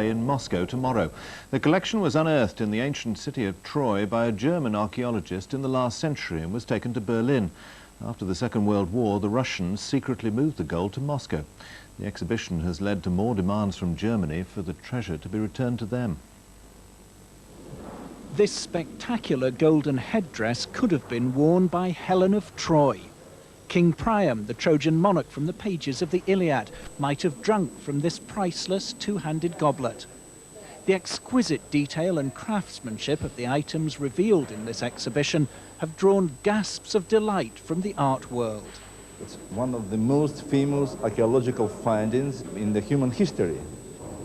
in Moscow tomorrow. The collection was unearthed in the ancient city of Troy by a German archaeologist in the last century and was taken to Berlin. After the Second World War, the Russians secretly moved the gold to Moscow. The exhibition has led to more demands from Germany for the treasure to be returned to them. This spectacular golden headdress could have been worn by Helen of Troy. King Priam, the Trojan monarch from the pages of the Iliad, might have drunk from this priceless two-handed goblet. The exquisite detail and craftsmanship of the items revealed in this exhibition have drawn gasps of delight from the art world. It's one of the most famous archaeological findings in the human history.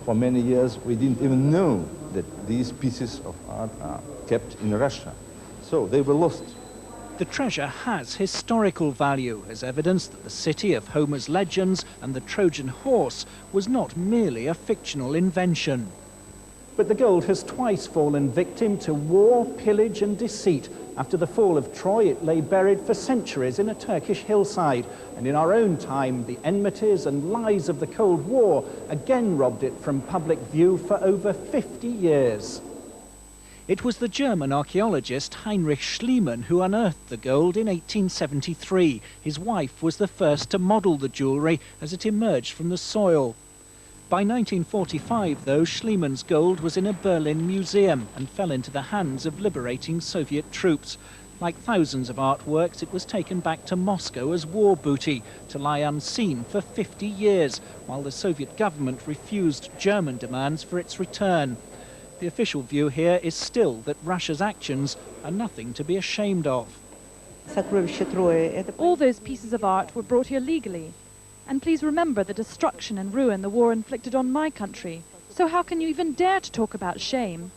For many years, we didn't even know that these pieces of art are kept in Russia. So they were lost. The treasure has historical value, as evidence that the city of Homer's legends and the Trojan horse was not merely a fictional invention. But the gold has twice fallen victim to war, pillage and deceit. After the fall of Troy, it lay buried for centuries in a Turkish hillside. And in our own time, the enmities and lies of the Cold War again robbed it from public view for over 50 years. It was the German archaeologist Heinrich Schliemann who unearthed the gold in 1873. His wife was the first to model the jewellery as it emerged from the soil. By 1945, though, Schliemann's gold was in a Berlin museum and fell into the hands of liberating Soviet troops. Like thousands of artworks, it was taken back to Moscow as war booty to lie unseen for 50 years, while the Soviet government refused German demands for its return. The official view here is still that Russia's actions are nothing to be ashamed of. All those pieces of art were brought here legally. And please remember the destruction and ruin the war inflicted on my country. So how can you even dare to talk about shame?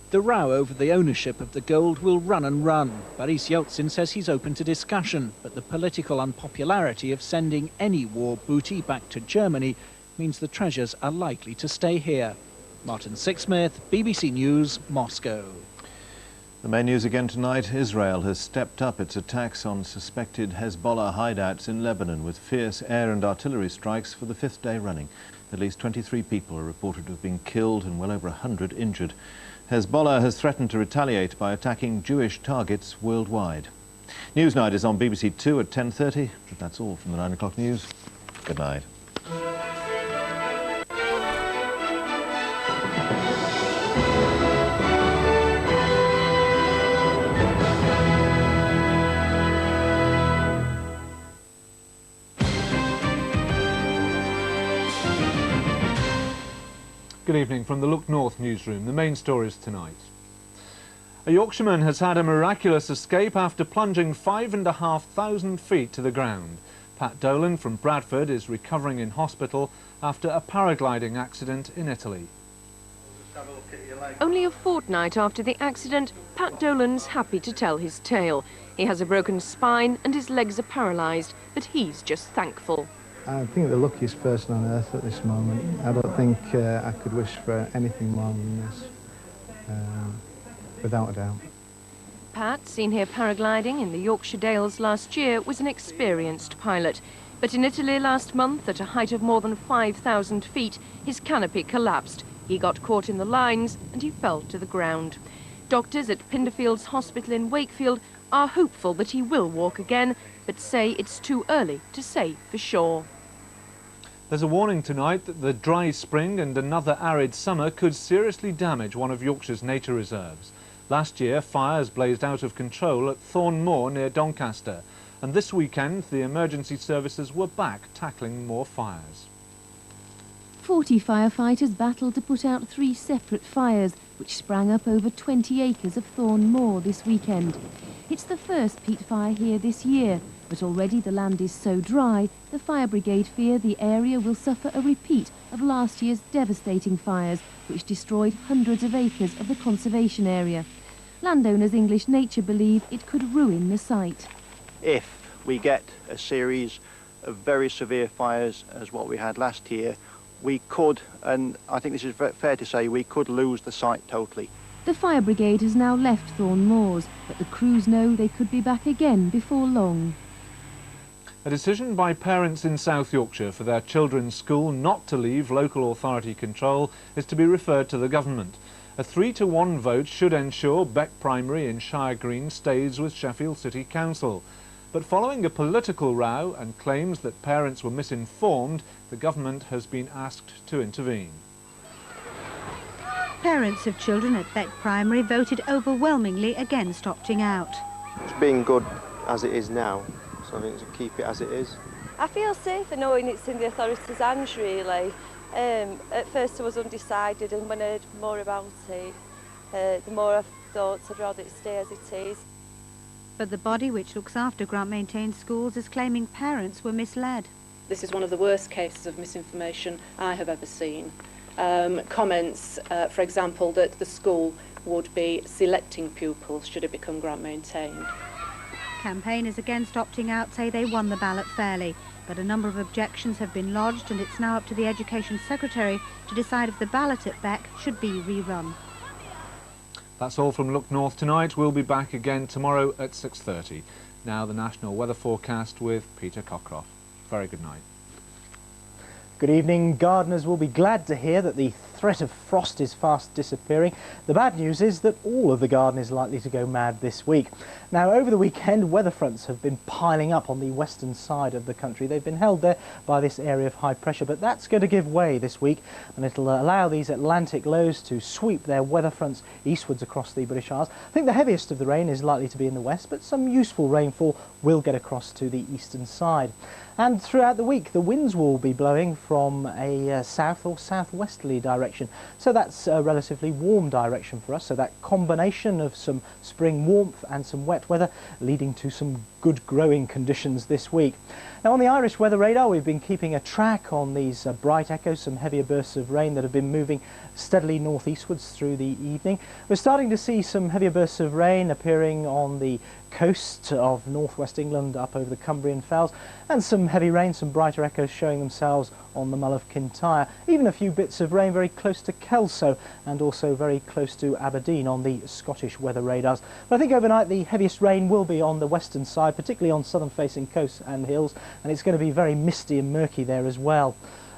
The row over the ownership of the gold will run and run. Boris Yeltsin says he's open to discussion, but the political unpopularity of sending any war booty back to Germany means the treasures are likely to stay here. Martin Sixsmith, BBC News, Moscow. The main news again tonight. Israel has stepped up its attacks on suspected Hezbollah hideouts in Lebanon with fierce air and artillery strikes for the 5th day running. At least 23 people are reported to have been killed and well over 100 injured. Hezbollah has threatened to retaliate by attacking Jewish targets worldwide. Newsnight is on BBC2 at 10:30. That's all from the 9 o'clock news. Good night. Good evening from the Look North newsroom. The main stories tonight. A Yorkshireman has had a miraculous escape after plunging 5,500 feet to the ground. Pat Dolan from Bradford is recovering in hospital after a paragliding accident in Italy. Only a fortnight after the accident, Pat Dolan's happy to tell his tale. He has a broken spine and his legs are paralysed, but he's just thankful. I think the luckiest person on earth at this moment. I don't think I could wish for anything more than this, without a doubt. Pat, seen here paragliding in the Yorkshire Dales last year, was an experienced pilot. But in Italy last month, at a height of more than 5,000 feet, his canopy collapsed. He got caught in the lines and he fell to the ground. Doctors at Pinderfield's Hospital in Wakefield are hopeful that he will walk again, but say it's too early to say for sure. There's a warning tonight that the dry spring and another arid summer could seriously damage one of Yorkshire's nature reserves. Last year, fires blazed out of control at Thorne Moor near Doncaster, and this weekend the emergency services were back tackling more fires. 40 firefighters battled to put out 3 separate fires, which sprang up over 20 acres of Thorne Moor this weekend. It's the first peat fire here this year, but already the land is so dry, the fire brigade fear the area will suffer a repeat of last year's devastating fires, which destroyed hundreds of acres of the conservation area. Landowners English Nature believe it could ruin the site. If we get a series of very severe fires as what we had last year, we could, and I think this is fair to say, we could lose the site totally. The fire brigade has now left Thorne Moors, but the crews know they could be back again before long. A decision by parents in South Yorkshire for their children's school not to leave local authority control is to be referred to the government. A 3-to-1 vote should ensure Beck Primary in Shire Green stays with Sheffield City Council. But following a political row and claims that parents were misinformed, the government has been asked to intervene. Parents of children at Beck Primary voted overwhelmingly against opting out. It's been good as it is now, so I think we should keep it as it is. I feel safer knowing it's in the authorities' hands, really. At first I was undecided, and when I heard more about it, the more I thought I'd rather it stay as it is. But the body which looks after grant-maintained schools is claiming parents were misled. This is one of the worst cases of misinformation I have ever seen. Comments, for example, that the school would be selecting pupils should it become grant-maintained. Campaigners against opting out say they won the ballot fairly, but a number of objections have been lodged, and it's now up to the Education Secretary to decide if the ballot at Beck should be rerun. That's all from Look North tonight. We'll be back again tomorrow at 6:30. Now the national weather forecast with Peter Cockcroft. Very good night. Good evening. Gardeners will be glad to hear that the threat of frost is fast disappearing. The bad news is that all of the garden is likely to go mad this week. Now, over the weekend, weather fronts have been piling up on the western side of the country. They've been held there by this area of high pressure, but that's going to give way this week, and it'll allow these Atlantic lows to sweep their weather fronts eastwards across the British Isles. I think the heaviest of the rain is likely to be in the west, but some useful rainfall will get across to the eastern side. And throughout the week, the winds will be blowing from a south or southwesterly direction. So that's a relatively warm direction for us. So that combination of some spring warmth and some wet weather leading to some good growing conditions this week. Now, on the Irish weather radar, we've been keeping a track on these bright echoes, some heavier bursts of rain that have been moving steadily northeastwards through the evening. We're starting to see some heavier bursts of rain appearing on the coast of northwest England up over the Cumbrian Fells, and some heavy rain, some brighter echoes showing themselves on the Mull of Kintyre. Even a few bits of rain very close to Kelso and also very close to Aberdeen on the Scottish weather radars. But I think overnight the heaviest rain will be on the western side, particularly on southern facing coasts and hills, and it's going to be very misty and murky there as well.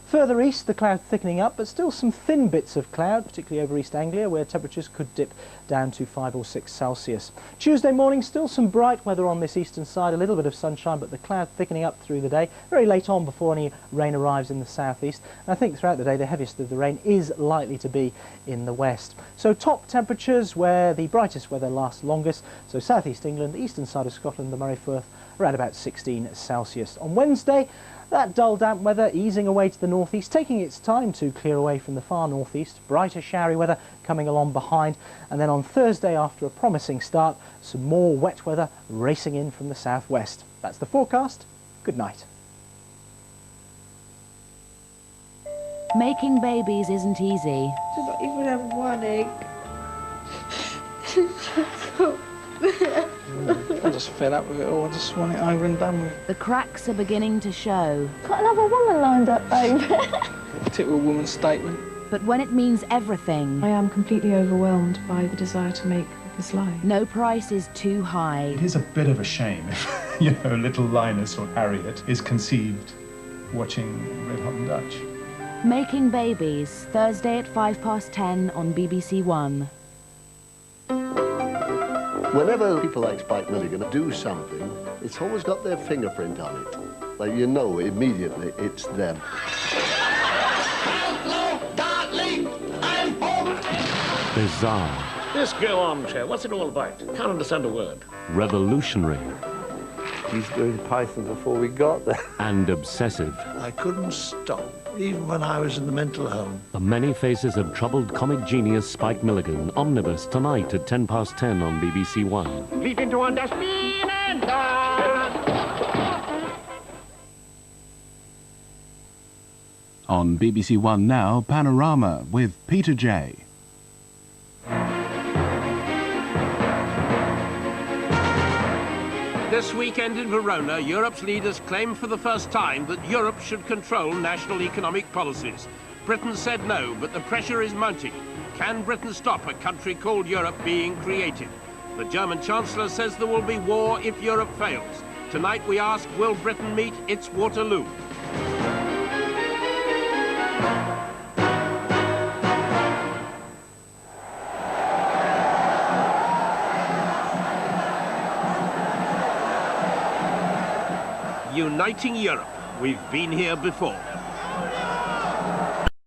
Further east, the cloud thickening up, but still some thin bits of cloud, particularly over East Anglia, where temperatures could dip down to 5 or 6 Celsius. Tuesday morning, still some bright weather on this eastern side, a little bit of sunshine, but the cloud thickening up through the day, very late on before any rain arrives in the southeast. And I think throughout the day, the heaviest of the rain is likely to be in the west. So top temperatures where the brightest weather lasts longest, so southeast England, the eastern side of Scotland, the Moray Firth, around about 16 Celsius. On Wednesday, that dull damp weather easing away to the northeast, taking its time to clear away from the far northeast, brighter showery weather coming along behind, and then on Thursday, after a promising start, some more wet weather racing in from the southwest. That's the forecast. Good night. Making babies isn't easy. To not even have one egg. I just fed up with it all. I just want it over and done with. The cracks are beginning to show. Got another woman lined up, babe. Typical woman's statement. But when it means everything, I am completely overwhelmed by the desire to make this life. No price is too high. It is a bit of a shame if, little Linus or Harriet is conceived watching Red Hot and Dutch. Making Babies, Thursday at 10:05 on BBC1. Whenever people like Spike Milligan do something, it's always got their fingerprint on it. Like, you know immediately it's them. Hello, darling, I'm home. Bizarre. This girl armchair, what's it all about? Can't understand a word. Revolutionary. He's doing Python before we got there. And obsessive. I couldn't stop, even when I was in the mental home. The many faces of troubled comic genius Spike Milligan. Omnibus tonight at 10:10 on BBC1. Leap into a dustbin and On BBC1 now, Panorama with Peter J. This weekend in Verona, Europe's leaders claimed for the first time that Europe should control national economic policies. Britain said no, but the pressure is mounting. Can Britain stop a country called Europe being created? The German Chancellor says there will be war if Europe fails. Tonight we ask, will Britain meet its Waterloo? Uniting Europe. We've been here before.